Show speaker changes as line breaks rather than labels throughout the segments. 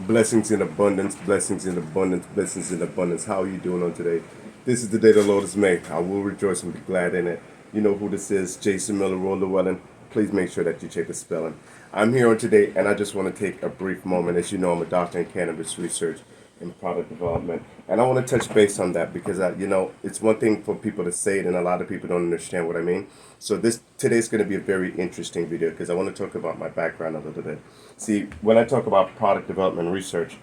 Blessings in abundance, blessings in abundance, blessings in abundance. How are you doing on today? This is the day the Lord has made. I will rejoice and be glad in it. You know who this is, Jason Miller, Roll Llewellyn. Please make sure that you check the spelling. I'm here on today, and I just want to take a brief moment. As you know, I'm a doctor in cannabis research and product development, and I want to touch base on that because it's one thing for people to say it, and a lot of people don't understand what I mean. So today's going to be a very interesting video because I want to talk about my background a little bit. See, when I talk about product development research,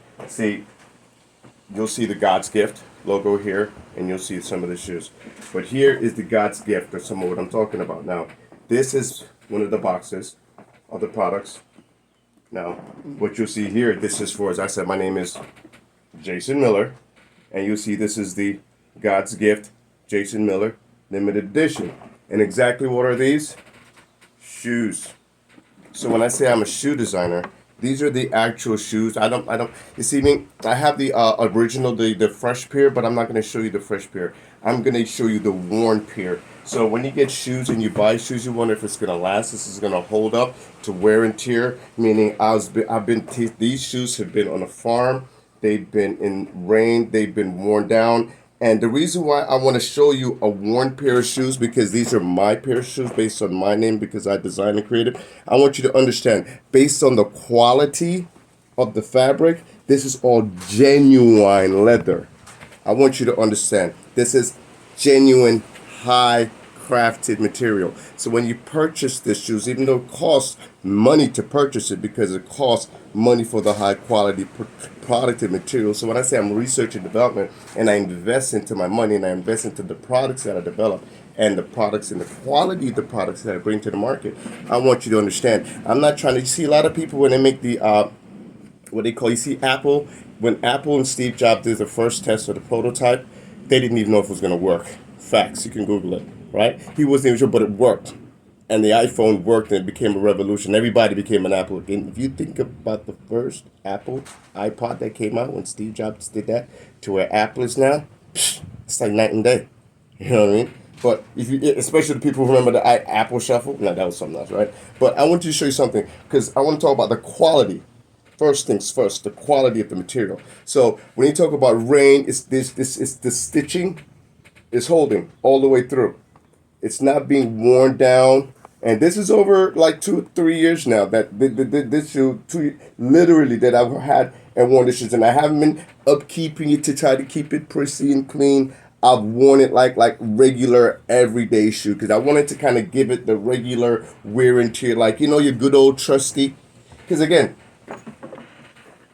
you'll see the God's Gift logo here, and you'll see some of the shoes. But here is the God's Gift, or some of what I'm talking about. Now, this is one of the boxes of the products. Now, what you'll see here, this is for, as I said, my name is Jason Miller, and you'll see this is the God's Gift Jason Miller limited edition. And exactly what are these? Shoes. So when I say I'm a shoe designer, these are the actual shoes. You see me, I have the original, the fresh pair, but I'm not going to show you the fresh pair. I'm going to show you the worn pair. So when you get shoes and you buy shoes, you wonder if it's going to last. This is going to hold up to wear and tear, meaning these shoes have been on a farm. They've been in rain. They've been worn down. And the reason why I want to show you a worn pair of shoes, because these are my pair of shoes based on my name, because I designed and created. I want you to understand, based on the quality of the fabric, this is all genuine leather. I want you to understand, this is genuine, high crafted material. So when you purchase this shoes, even though it costs money to purchase it, because it costs money for the high quality product and material. So when I say I'm research and development, and I invest into my money, and I invest into the products that I develop, and the products and the quality of the products that I bring to the market, I want you to understand, I'm not trying to, you see a lot of people when they make the what they call, you see Apple, when Apple and Steve Jobs did the first test of the prototype, they didn't even know if it was going to work. Facts, you can Google it, right? He wasn't even sure, but it worked. And the iPhone worked, and it became a revolution. Everybody became an Apple. And if you think about the first Apple iPod that came out when Steve Jobs did that, to where Apple is now, it's like night and day. You know what I mean? But if you, especially the people who remember the Apple Shuffle, no, that was something else, right? But I want you to show you something, because I want to talk about the quality. First things first, the quality of the material. So when you talk about rain, it's the stitching is holding all the way through. It's not being worn down. And this is over like 2-3 years now that this shoe, literally, that I've had and worn this shoes. And I haven't been upkeeping it to try to keep it pristine, clean. I've worn it like regular everyday shoe, because I wanted to kind of give it the regular wear and tear, like, you know, your good old trusty. Because again,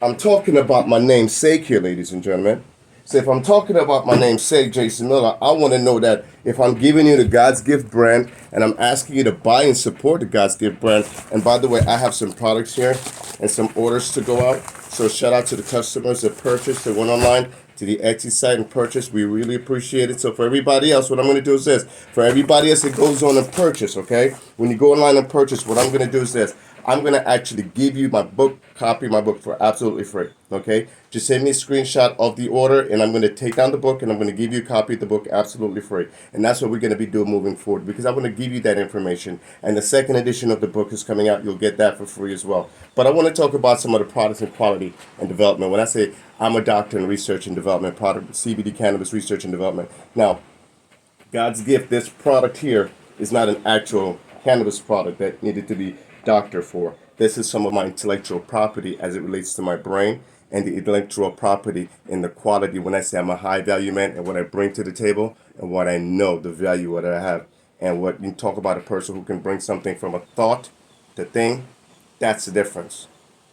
I'm talking about my namesake here, ladies and gentlemen. So if I'm talking about my namesake, Jason Miller, I want to know that if I'm giving you the God's Gift brand, and I'm asking you to buy and support the God's Gift brand, and by the way, I have some products here and some orders to go out. So shout out to the customers that purchased, that went online to the Etsy site and purchased. We really appreciate it. So for everybody else, what I'm going to do is this. For everybody else that goes on and purchase, okay? When you go online and purchase, what I'm going to do is this. I'm going to actually give you my book, copy of my book for absolutely free, okay? Just send me a screenshot of the order, and I'm going to take down the book, and I'm going to give you a copy of the book absolutely free. And that's what we're going to be doing moving forward, because I want to give you that information. And the second edition of the book is coming out. You'll get that for free as well. But I want to talk about some of the products and quality and development. When I say I'm a doctor in research and development, product CBD cannabis research and development. Now, God's Gift, this product here is not an actual cannabis product that needed to be doctor for. This is some of my intellectual property as it relates to my brain, and the intellectual property in the quality when I say I'm a high value man, and what I bring to the table, and what I know, the value that I have. And what you talk about, a person who can bring something from a thought to thing, that's the difference.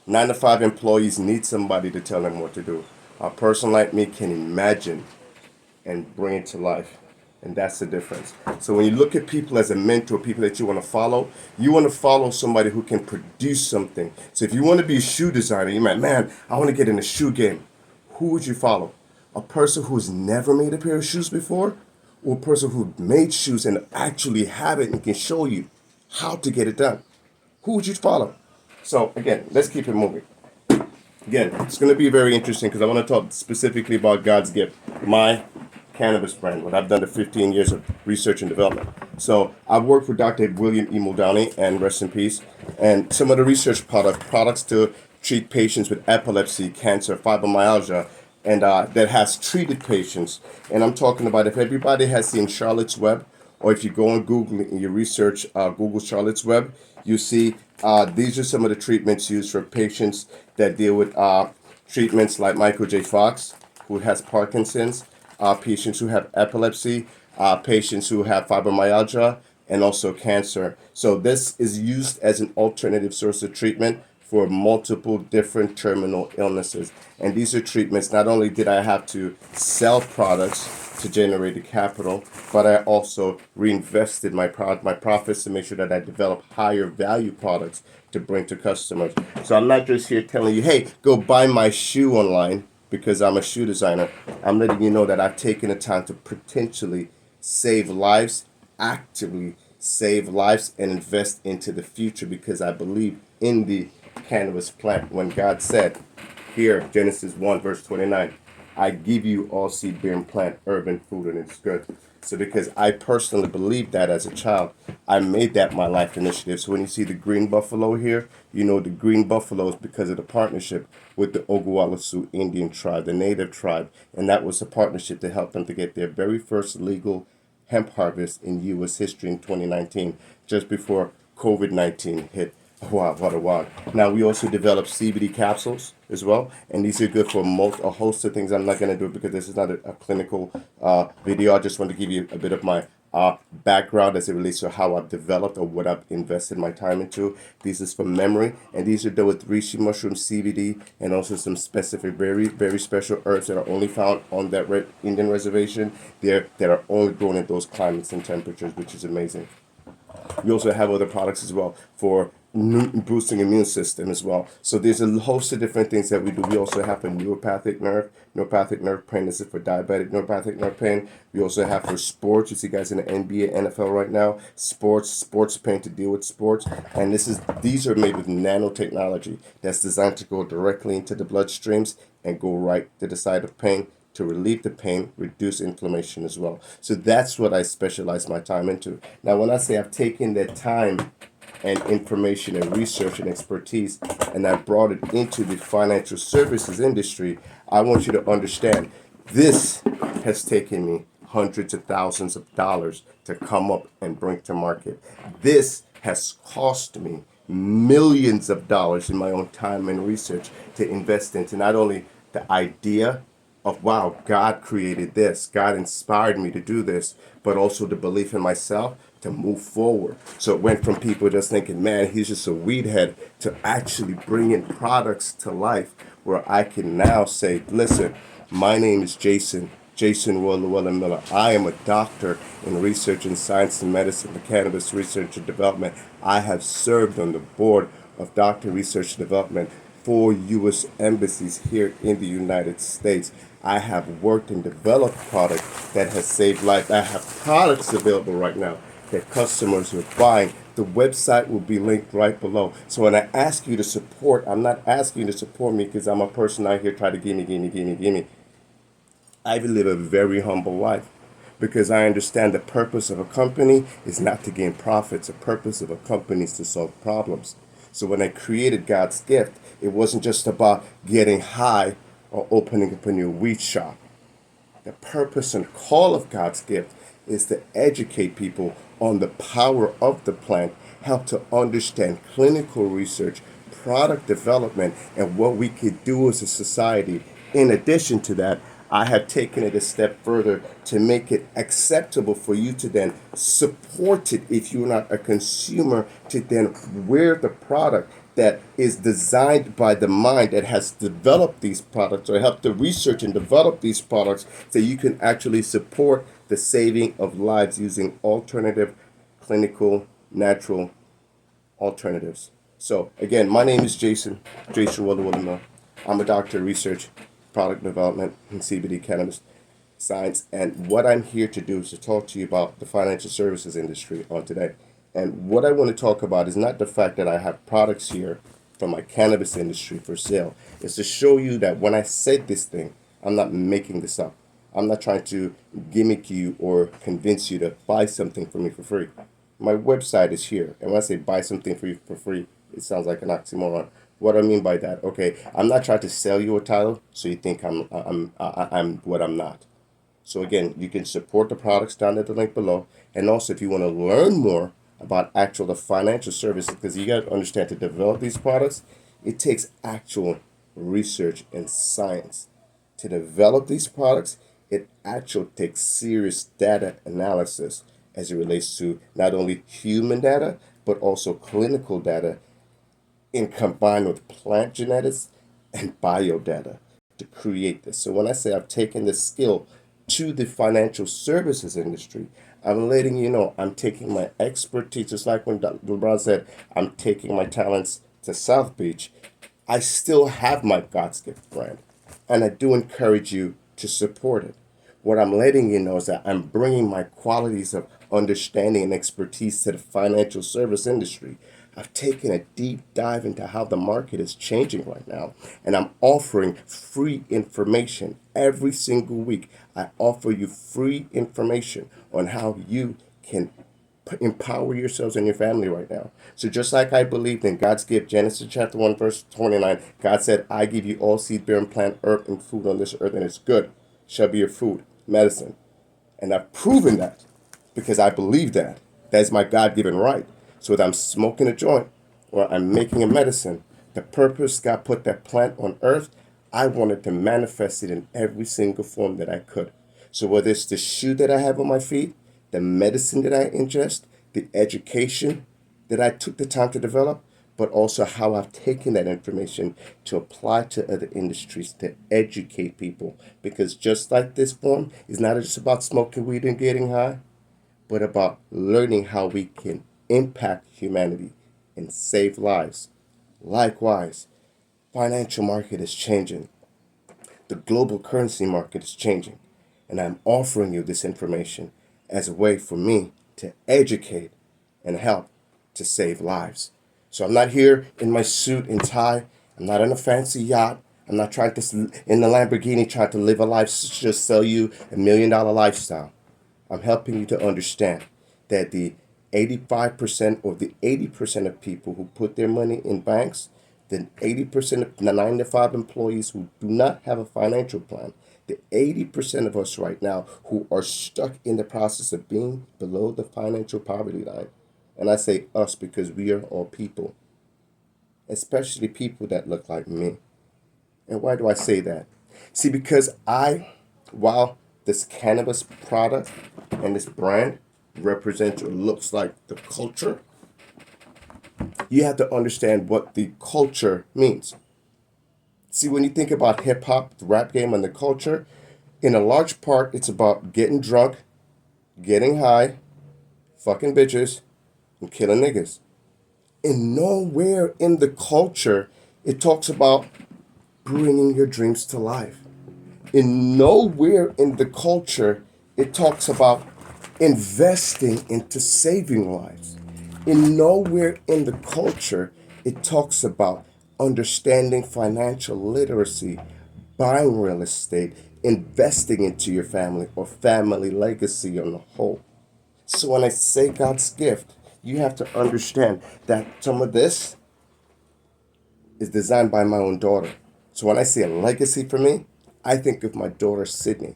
9-to-5 employees need somebody to tell them what to do. A person like me can imagine and bring it to life. And that's the difference. So when you look at people as a mentor, people that you want to follow somebody who can produce something. So if you want to be a shoe designer, you're like, man, I want to get in the shoe game. Who would you follow? A person who's never made a pair of shoes before? Or a person who made shoes and actually have it and can show you how to get it done? Who would you follow? So again, let's keep it moving. Again, it's going to be very interesting, because I want to talk specifically about God's Gift, my cannabis brand, what I've done to 15 years of research and development. So I've worked for Dr. William E. Muldowney, and rest in peace, and some of the research products to treat patients with epilepsy, cancer, fibromyalgia, and that has treated patients. And I'm talking about, if everybody has seen Charlotte's Web, or if you go on Google and you research Google Charlotte's Web, you see these are some of the treatments used for patients that deal with treatments like Michael J. Fox, who has Parkinson's, patients who have epilepsy, patients who have fibromyalgia, and also cancer. So this is used as an alternative source of treatment for multiple different terminal illnesses. And these are treatments, not only did I have to sell products to generate the capital, but I also reinvested my profits to make sure that I develop higher value products to bring to customers. So I'm not just here telling you, hey, go buy my shoe online because I'm a shoe designer. I'm letting you know that I've taken the time to potentially save lives, actively save lives, and invest into the future because I believe in the cannabis plant. When God said, here, Genesis 1, verse 29, I give you all seed bearing plant, herb, and food, and it's good. So because I personally believed that as a child, I made that my life initiative. So when you see the green buffalo here, you know the green buffalo is because of the partnership with the Oglala Sioux Indian tribe, the native tribe. And that was a partnership to help them to get their very first legal hemp harvest in U.S. history in 2019, just before COVID-19 hit. Wow, what a wow. Now, we also develop CBD capsules as well, and these are good for a host of things. I'm not going to do it because this is not a clinical video. I just want to give you a bit of my background as it relates to how I've developed or what I've invested my time into. This is from memory, and these are done with reishi mushroom, CBD, and also some specific, very, very special herbs that are only found on that Indian reservation there, that are only grown in those climates and temperatures, which is amazing. We also have other products as well for boosting immune system as well. So there's a host of different things that we do. We also have a neuropathic nerve pain. This is for diabetic neuropathic nerve pain. We also have for sports. You see guys in the NBA, NFL right now, sports pain, to deal with sports. And these are made with nanotechnology that's designed to go directly into the bloodstreams and go right to the site of pain, to relieve the pain, reduce inflammation as well. So that's what I specialize my time into. Now, when I say I've taken that time and information and research and expertise, and I brought it into the financial services industry, I want you to understand this has taken me hundreds of thousands of dollars to come up and bring to market. This has cost me millions of dollars in my own time and research to invest into not only the idea of, wow, God created this, God inspired me to do this, but also the belief in myself to move forward. So it went from people just thinking, man, he's just a weed head, to actually bringing products to life where I can now say, listen, my name is Jason Llewellyn Miller. I am a doctor in research and science and medicine, the cannabis research and development. I have served on the board of doctor research and development for U.S. embassies here in the United States. I have worked and developed products that has saved life. I have products available right now that customers are buying. The website will be linked right below. So when I ask you to support, I'm not asking you to support me because I'm a person out here trying to gimme. I live a very humble life because I understand the purpose of a company is not to gain profits. The purpose of a company is to solve problems. So when I created God's Gift, it wasn't just about getting high or opening up a new weed shop. The purpose and call of God's Gift is to educate people on the power of the plant, help to understand clinical research, product development, and what we could do as a society. In addition to that, I have taken it a step further to make it acceptable for you to then support it if you're not a consumer, to then wear the product that is designed by the mind that has developed these products, or helped to research and develop these products, so you can actually support the saving of lives using alternative, clinical, natural alternatives. So again, my name is Jason Llewellyn. I'm a doctor of research, product development, and CBD cannabis science. And what I'm here to do is to talk to you about the financial services industry on today. And what I want to talk about is not the fact that I have products here from my cannabis industry for sale. It's to show you that when I said this thing, I'm not making this up. I'm not trying to gimmick you or convince you to buy something from me for free. My website is here. And when I say buy something for you for free, it sounds like an oxymoron. What I mean by that, okay, I'm not trying to sell you a title so you think I'm what I'm not. So again, you can support the products down at the link below, and also if you want to learn more about actual the financial services, because you got to understand to develop these products, it takes actual research and science to develop these products. It actually takes serious data analysis as it relates to not only human data but also clinical data in combined with plant genetics and biodata to create this. So when I say I've taken this skill to the financial services industry, I'm letting you know I'm taking my expertise, just like when LeBron said, I'm taking my talents to South Beach. I still have my God's gift brand, and I do encourage you to support it. What I'm letting you know is that I'm bringing my qualities of understanding and expertise to the financial service industry. I've taken a deep dive into how the market is changing right now, and I'm offering free information every single week. I offer you free information on how you can empower yourselves and your family right now. So just like I believed in God's gift, Genesis chapter 1, verse 29, God said, I give you all seed bearing plant, herb, and food on this earth, and it's good. Shall be your food, medicine. And I've proven that because I believe that. That is my God given right. So whether I'm smoking a joint or I'm making a medicine, the purpose God put that plant on earth, I wanted to manifest it in every single form that I could. So whether it's the shoe that I have on my feet, the medicine that I ingest, the education that I took the time to develop, but also how I've taken that information to apply to other industries to educate people. Because just like this form is not just about smoking weed and getting high, but about learning how we can impact humanity and save lives. Likewise, financial market is changing. The global currency market is changing, and I'm offering you this information as a way for me to educate and help to save lives. So I'm not here in my suit and tie. I'm not on a fancy yacht. I'm not trying to in the Lamborghini trying to live a life just sell you $1 million lifestyle. I'm helping you to understand that the 85% or the 80% of people who put their money in banks, the 80% of the 9 to 5 employees who do not have a financial plan, the 80% of us right now who are stuck in the process of being below the financial poverty line. And I say us because we are all people, especially people that look like me. And why do I say that? See, because while this cannabis product and this brand represents or looks like the culture, you have to understand what the culture means. See, when you think about hip hop, the rap game, and the culture, in a large part, it's about getting drunk, getting high, fucking bitches, and killing niggas. And nowhere in the culture it talks about bringing your dreams to life. In nowhere in the culture it talks about investing into saving lives. In nowhere in the culture it talks about understanding financial literacy, buying real estate, investing into your family or family legacy on the whole. So when I say God's gift, you have to understand that some of this is designed by my own daughter. So when I say a legacy for me, I think of my daughter Sydney.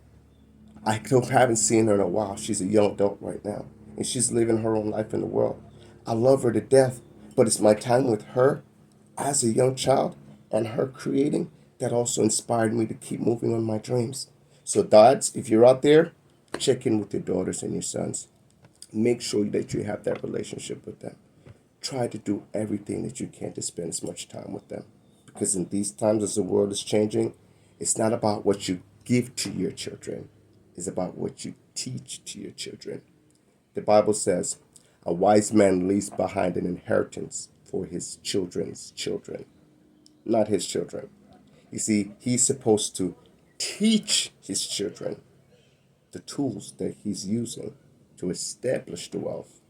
Haven't seen her in a while. She's a young adult right now, and she's living her own life in the world. I love her to death, but it's my time with her as a young child and her creating that also inspired me to keep moving on my dreams. So, dads, if you're out there, check in with your daughters and your sons. Make sure that you have that relationship with them. Try to do everything that you can to spend as much time with them. Because in these times, as the world is changing, it's not about what you give to your children, it's about what you teach to your children. The Bible says, a wise man leaves behind an inheritance for his children's children, not his children. You see, he's supposed to teach his children the tools that he's using to establish the wealth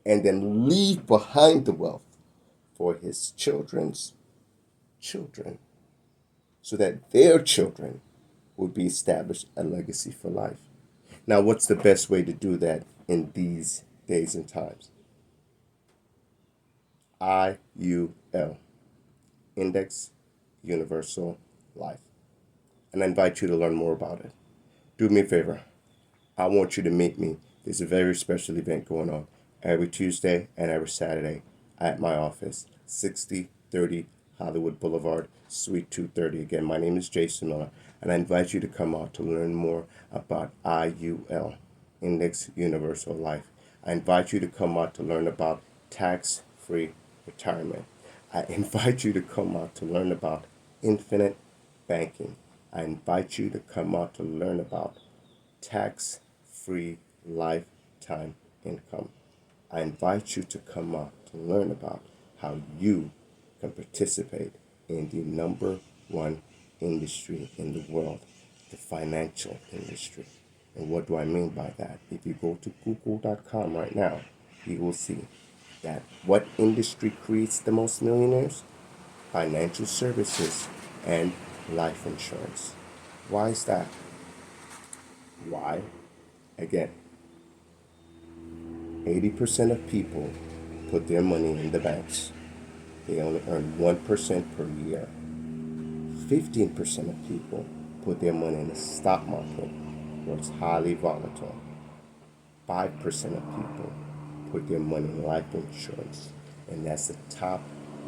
and then leave behind the wealth for his children's children so that their children will be established a legacy for life. Now, what's the best way to do that in these days and times? IUL. Index Universal Life. And I invite you to learn more about it. Do me a favor. I want you to meet me. There's a very special event going on every Tuesday and every Saturday at my office, 6030 Hollywood Boulevard, Suite 230. Again, my name is Jason Miller, and I invite you to come out to learn more about IUL, Index Universal Life. I invite you to come out to learn about tax-free retirement. I invite you to come out to learn about infinite banking. I invite you to come out to learn about tax-free lifetime income. I invite you to come out to learn about how you can participate in the number one industry in the world, the financial industry. And what do I mean by that? If you go to google.com right now, you will see that what industry creates the most millionaires? Financial services and life insurance. Why is that? Why? Again, 80% of people put their money in the banks. They only earn 1% per year. 15% of people put their money in the stock market, where it's highly volatile. 5% of people put their money in life insurance, and that's the top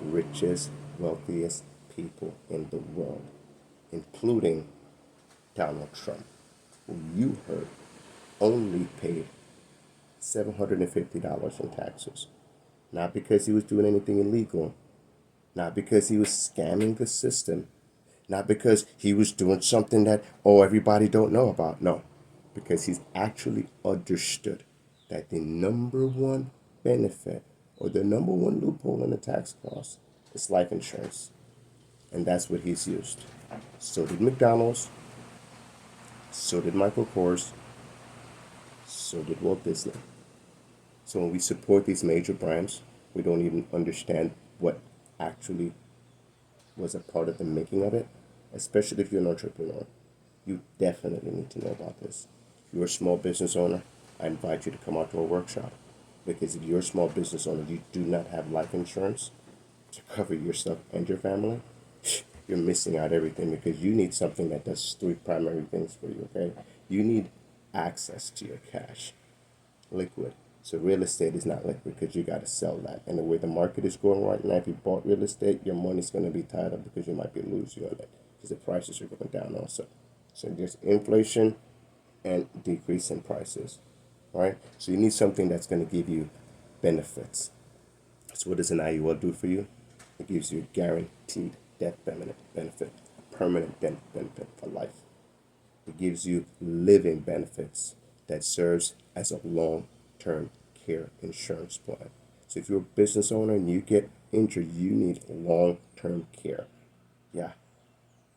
richest, wealthiest people in the world, including Donald Trump, who you heard only paid $750 in taxes. Not because he was doing anything illegal, not because he was scamming the system, not because he was doing something that, everybody don't know about. No, because he's actually understood that the number one benefit or the number one loophole in the tax laws is life insurance. And that's what he's used. So did McDonald's, so did Michael Kors, so did Walt Disney. So when we support these major brands, we don't even understand what actually was a part of the making of it, especially if you're an entrepreneur. You definitely need to know about this. If you're a small business owner, I invite you to come out to a workshop, because if you're a small business owner, you do not have life insurance to cover yourself and your family, you're missing out everything, because you need something that does three primary things for you, okay? You need access to your cash, liquid. So real estate is not liquid because you got to sell that. And the way the market is going right now, if you bought real estate, your money's going to be tied up because you might be losing on it because the prices are going down also. So there's inflation and decrease in prices, right? So you need something that's going to give you benefits. So what does an IUL do for you? It gives you a guaranteed death benefit, a permanent benefit for life. It gives you living benefits that serves as a long-term care insurance plan. So if you're a business owner and you get injured, you need long-term care. Yeah,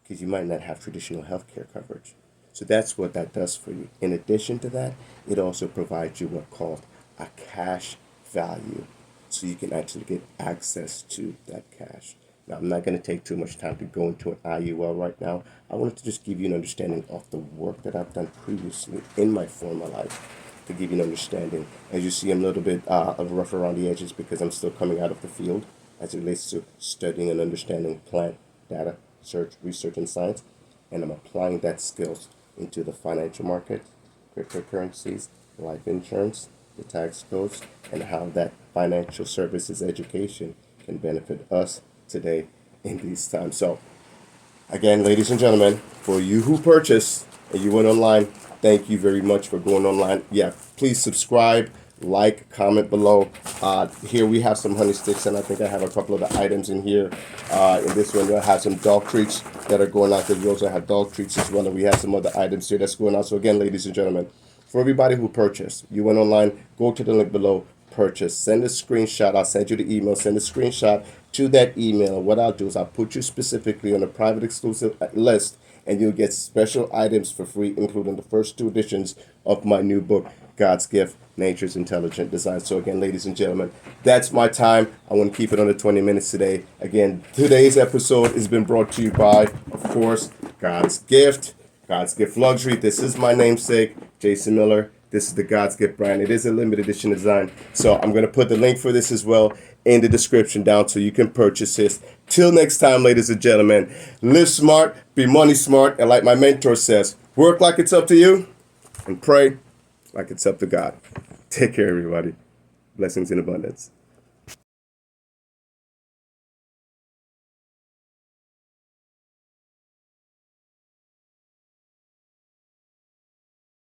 because you might not have traditional health care coverage. So that's what that does for you. In addition to that, it also provides you what's called a cash value. So you can actually get access to that cash. Now, I'm not going to take too much time to go into an IUL right now. I wanted to just give you an understanding of the work that I've done previously in my former life, to give you an understanding. As you see, I'm a little bit rough around the edges because I'm still coming out of the field as it relates to studying and understanding plant data, research, and science. And I'm applying that skills into the financial market, cryptocurrencies, life insurance, the tax codes, and how that financial services education can benefit us today in these times. So, again, ladies and gentlemen, for you who purchased and you went online, thank you very much for going online. Yeah, please subscribe, like, comment below. Here we have some honey sticks, and I think I have a couple of the items in here. In this one, I have some dog treats that are going on, because we also have dog treats as well, and we have some other items here that's going on. So again, ladies and gentlemen, for everybody who purchased, you went online, go to the link below, purchase, send a screenshot. I'll send you the email, send a screenshot to that email. What I'll do is I'll put you specifically on a private exclusive list, and you'll get special items for free, including the first 2 editions of my new book, God's Gift, Nature's Intelligent Design. So again, ladies and gentlemen, that's my time. I want to keep it under 20 minutes today. Again, today's episode has been brought to you by, of course, God's Gift Luxury. This is my namesake, Jason Miller. This is the God's Gift brand. It is a limited edition design. So I'm going to put the link for this as well in the description down so you can purchase this. Till next time, ladies and gentlemen, live smart, be money smart, and like my mentor says, work like it's up to you and pray like it's up to God. Take care, everybody. Blessings in abundance.